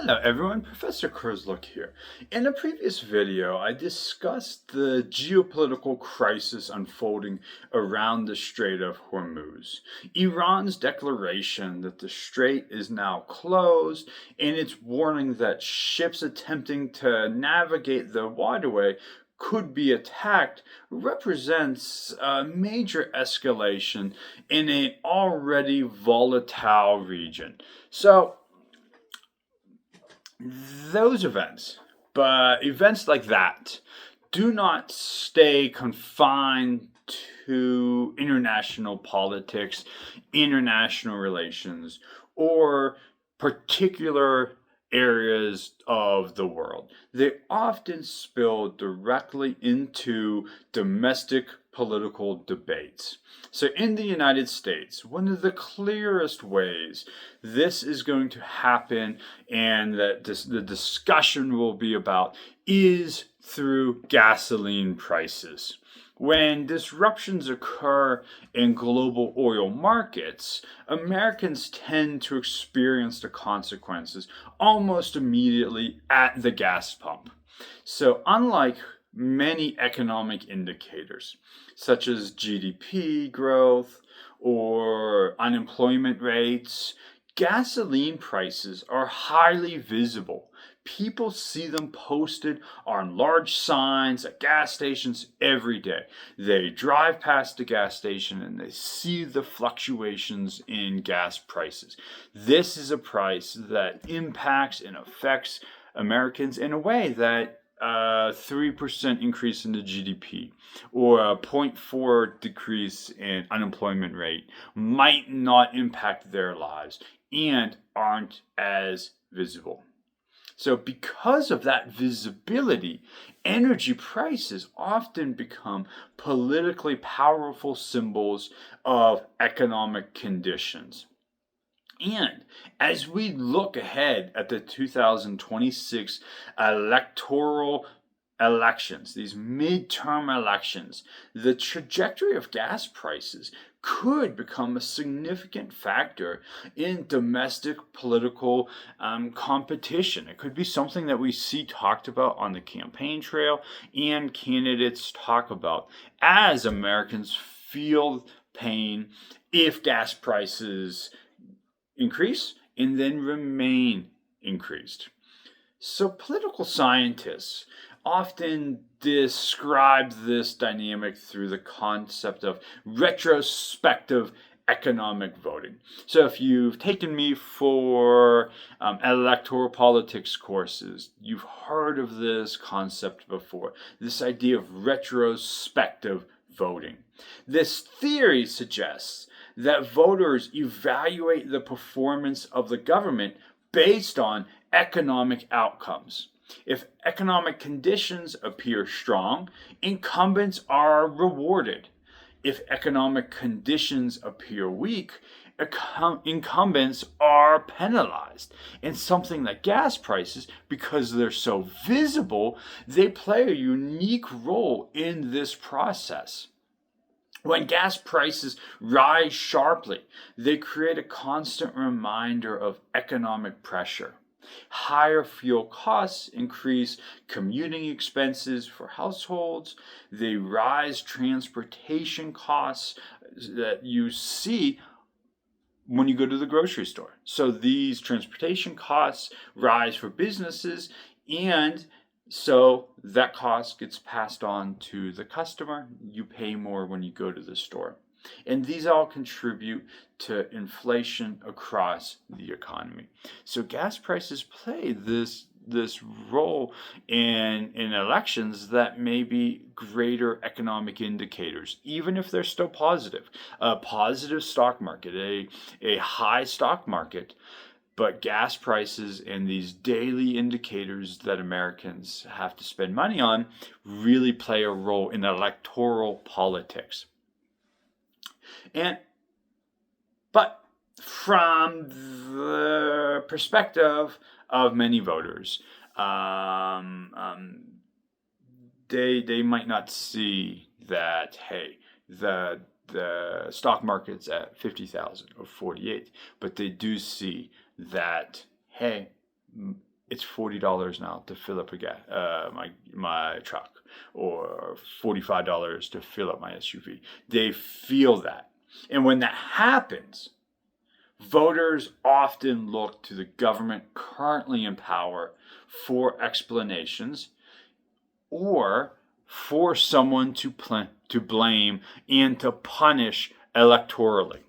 Hello everyone, Professor Kurzlook here. In a previous video, I discussed the geopolitical crisis unfolding around the Strait of Hormuz. Iran's declaration that the strait is now closed and its warning that ships attempting to navigate the waterway could be attacked represents a major escalation in an already volatile region. So, those events, but events like that do not stay confined to international politics, international relations, or particular areas of the world. They often spill directly into domestic political debates. So, in the United States, one of the clearest ways this is going to happen and that the discussion will be about is through gasoline prices. When disruptions occur in global oil markets, Americans tend to experience the consequences almost immediately at the gas pump. So, unlike many economic indicators, such as GDP growth or unemployment rates, gasoline prices are highly visible. People see them posted on large signs at gas stations every day. They drive past the gas station and they see the fluctuations in gas prices. This is a price that impacts and affects Americans in a way that a 3% increase in the GDP or a zero point 0.4 decrease in unemployment rate might not impact their lives and aren't as visible. So, because of that visibility, energy prices often become politically powerful symbols of economic conditions. And as we look ahead at the 2026 electoral elections, these midterm elections, the trajectory of gas prices could become a significant factor in domestic political competition. It could be something that we see talked about on the campaign trail and candidates talk about as Americans feel pain if gas prices increase and then remain increased. So, political scientists often describe this dynamic through the concept of retrospective economic voting. So, if you've taken me for electoral politics courses, you've heard of this concept before, this idea of retrospective voting. This theory suggests that voters evaluate the performance of the government based on economic outcomes. If economic conditions appear strong, incumbents are rewarded. If economic conditions appear weak, incumbents are penalized. And something like gas prices, because they're so visible, they play a unique role in this process. When gas prices rise sharply, they create a constant reminder of economic pressure. Higher fuel costs increase commuting expenses for households. They rise transportation costs that you see when you go to the grocery store. So these transportation costs rise for businesses, and so that cost gets passed on to the customer. You pay more when you go to the store. And these all contribute to inflation across the economy. So gas prices play this role in elections that may be greater economic indicators, even if they're still positive. A positive stock market, a high stock market, but gas prices and these daily indicators that Americans have to spend money on really play a role in electoral politics. But from the perspective of many voters, they might not see that, hey, the stock market's at 50,000 or 48, but they do see that, hey, it's $40 now to fill up my truck, or $45 to fill up my SUV. They feel that. And when that happens, voters often look to the government currently in power for explanations, or for someone to blame and to punish electorally.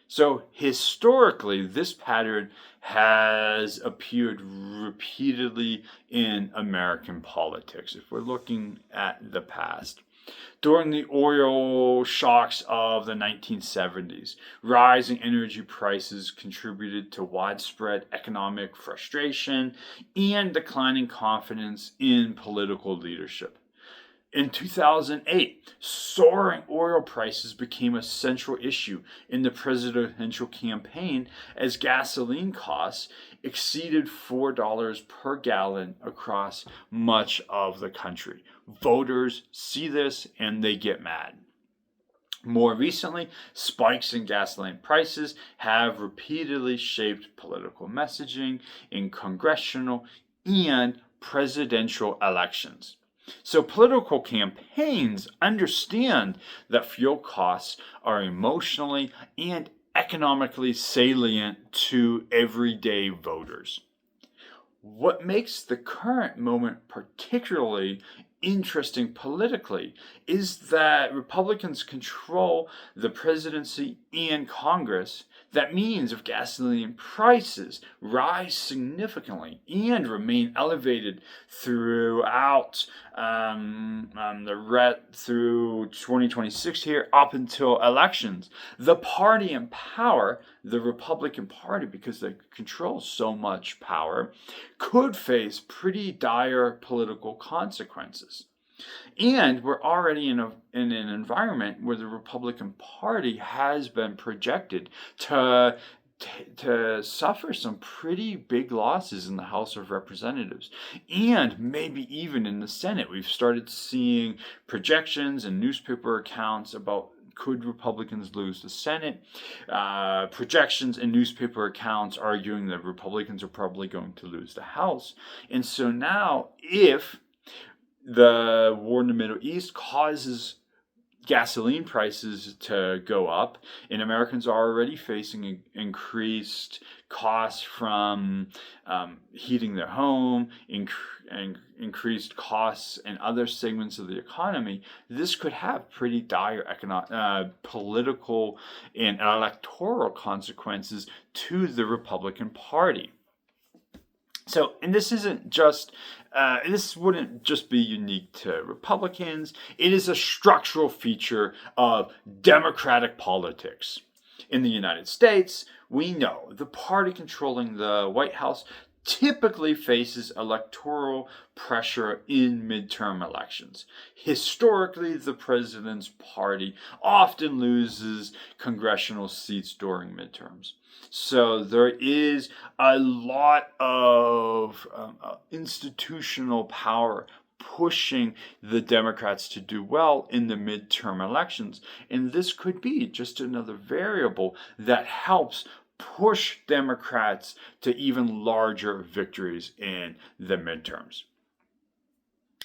So historically, this pattern has appeared repeatedly in American politics. If we're looking at the past, during the oil shocks of the 1970s, rising energy prices contributed to widespread economic frustration and declining confidence in political leadership. In 2008, soaring oil prices became a central issue in the presidential campaign as gasoline costs exceeded $4 per gallon across much of the country. Voters see this and they get mad. More recently, spikes in gasoline prices have repeatedly shaped political messaging in congressional and presidential elections. So political campaigns understand that fuel costs are emotionally and economically salient to everyday voters. What makes the current moment particularly interesting politically is that Republicans control the presidency and Congress. That means if gasoline prices rise significantly and remain elevated throughout through 2026 here up until elections, the party in power, the Republican Party, because they control so much power, could face pretty dire political consequences. And we're already in an environment where the Republican Party has been projected to suffer some pretty big losses in the House of Representatives and maybe even in the Senate. We've started seeing projections and newspaper accounts about could Republicans lose the Senate? Projections and newspaper accounts arguing that Republicans are probably going to lose the House. And so now, if the war in the Middle East causes gasoline prices to go up, and Americans are already facing increased costs from heating their home, increased costs in other segments of the economy, this could have pretty dire political and electoral consequences to the Republican Party. So, and this isn't just, this wouldn't just be unique to Republicans. It is a structural feature of democratic politics. In the United States, we know the party controlling the White House typically faces electoral pressure in midterm elections. Historically, the president's party often loses congressional seats during midterms. So there is a lot of institutional power pushing the Democrats to do well in the midterm elections. And this could be just another variable that helps push Democrats to even larger victories in the midterms.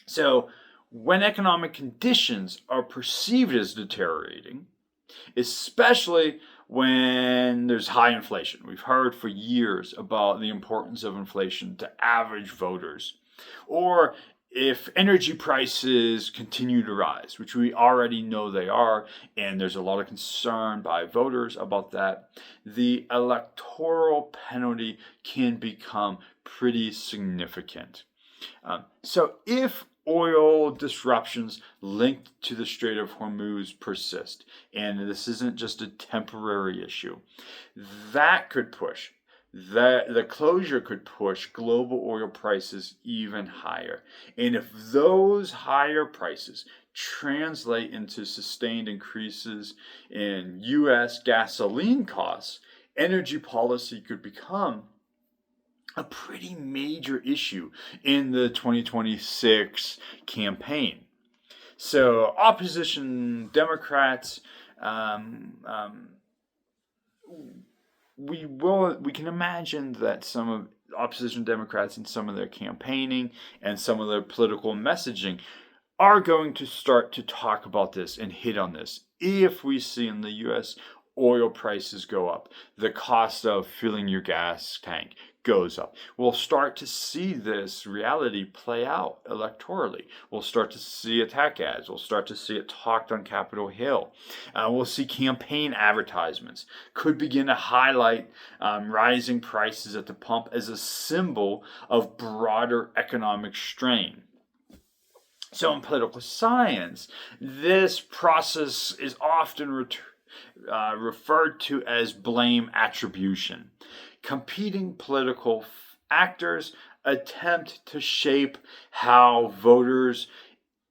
So when economic conditions are perceived as deteriorating, especially when there's high inflation. We've heard for years about the importance of inflation to average voters. Or if energy prices continue to rise, which we already know they are, and there's a lot of concern by voters about that, the electoral penalty can become pretty significant. So if oil disruptions linked to the Strait of Hormuz persist, and this isn't just a temporary issue, that could push, the closure could push global oil prices even higher. And if those higher prices translate into sustained increases in U.S. gasoline costs, energy policy could become a pretty major issue in the 2026 campaign. So opposition Democrats, we can imagine that some of opposition Democrats in some of their campaigning and some of their political messaging are going to start to talk about this and hit on this. If we see in the US oil prices go up, the cost of filling your gas tank goes up, we'll start to see this reality play out electorally. We'll start to see attack ads. We'll start to see it talked on Capitol Hill. We'll see campaign advertisements could begin to highlight rising prices at the pump as a symbol of broader economic strain. So in political science, this process is often referred to as blame attribution. Competing political actors attempt to shape how voters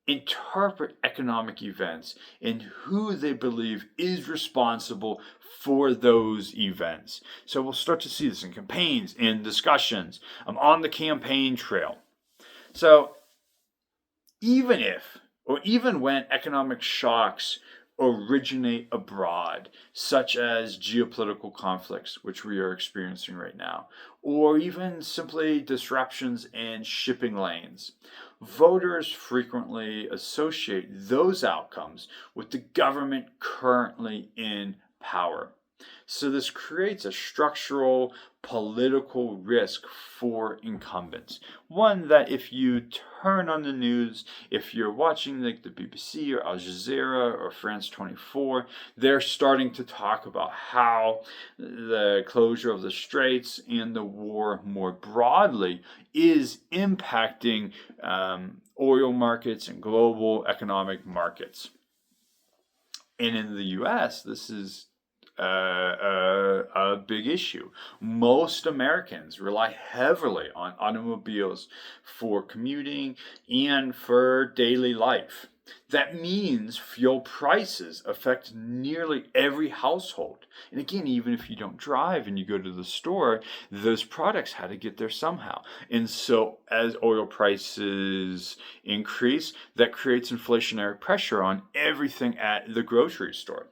interpret economic events and who they believe is responsible for those events. So we'll start to see this in campaigns, in discussions, on the campaign trail. So even when economic shocks originate abroad, such as geopolitical conflicts, which we are experiencing right now, or even simply disruptions in shipping lanes, voters frequently associate those outcomes with the government currently in power. So this creates a structural political risk for incumbents. One that if you turn on the news, if you're watching like the BBC or Al Jazeera or France 24, they're starting to talk about how the closure of the straits and the war more broadly is impacting oil markets and global economic markets. And in the US, this is a big issue. Most Americans rely heavily on automobiles for commuting and for daily life. That means fuel prices affect nearly every household. And again, even if you don't drive and you go to the store, those products had to get there somehow. And so as oil prices increase, that creates inflationary pressure on everything at the grocery store.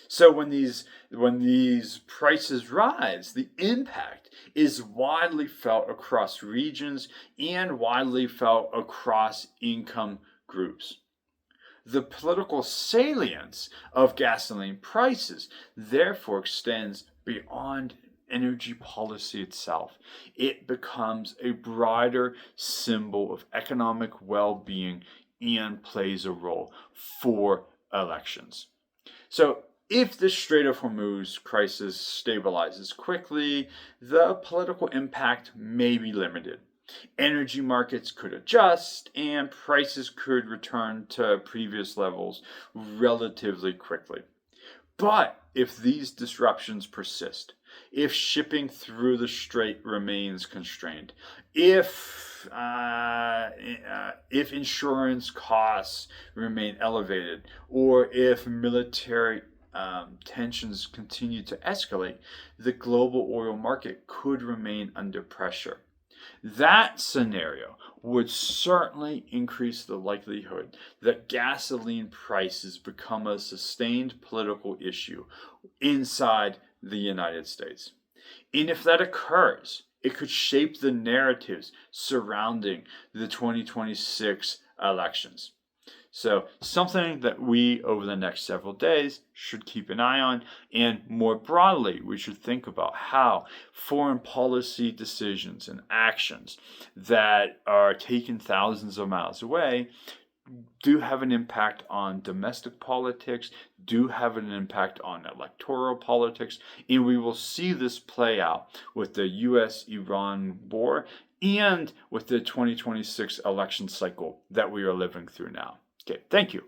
So when these prices rise, the impact is widely felt across regions and widely felt across income groups. The political salience of gasoline prices therefore extends beyond energy policy itself. It becomes a broader symbol of economic well-being and plays a role for elections. So if the Strait of Hormuz crisis stabilizes quickly, the political impact may be limited. Energy markets could adjust and prices could return to previous levels relatively quickly. But if these disruptions persist, if shipping through the strait remains constrained, if insurance costs remain elevated, or if military tensions continue to escalate, the global oil market could remain under pressure. That scenario would certainly increase the likelihood that gasoline prices become a sustained political issue inside the United States. And if that occurs, it could shape the narratives surrounding the 2026 elections. So something that we, over the next several days, should keep an eye on. And more broadly, we should think about how foreign policy decisions and actions that are taken thousands of miles away do have an impact on domestic politics, do have an impact on electoral politics, and we will see this play out with the US-Iran war and with the 2026 election cycle that we are living through now. Okay, thank you.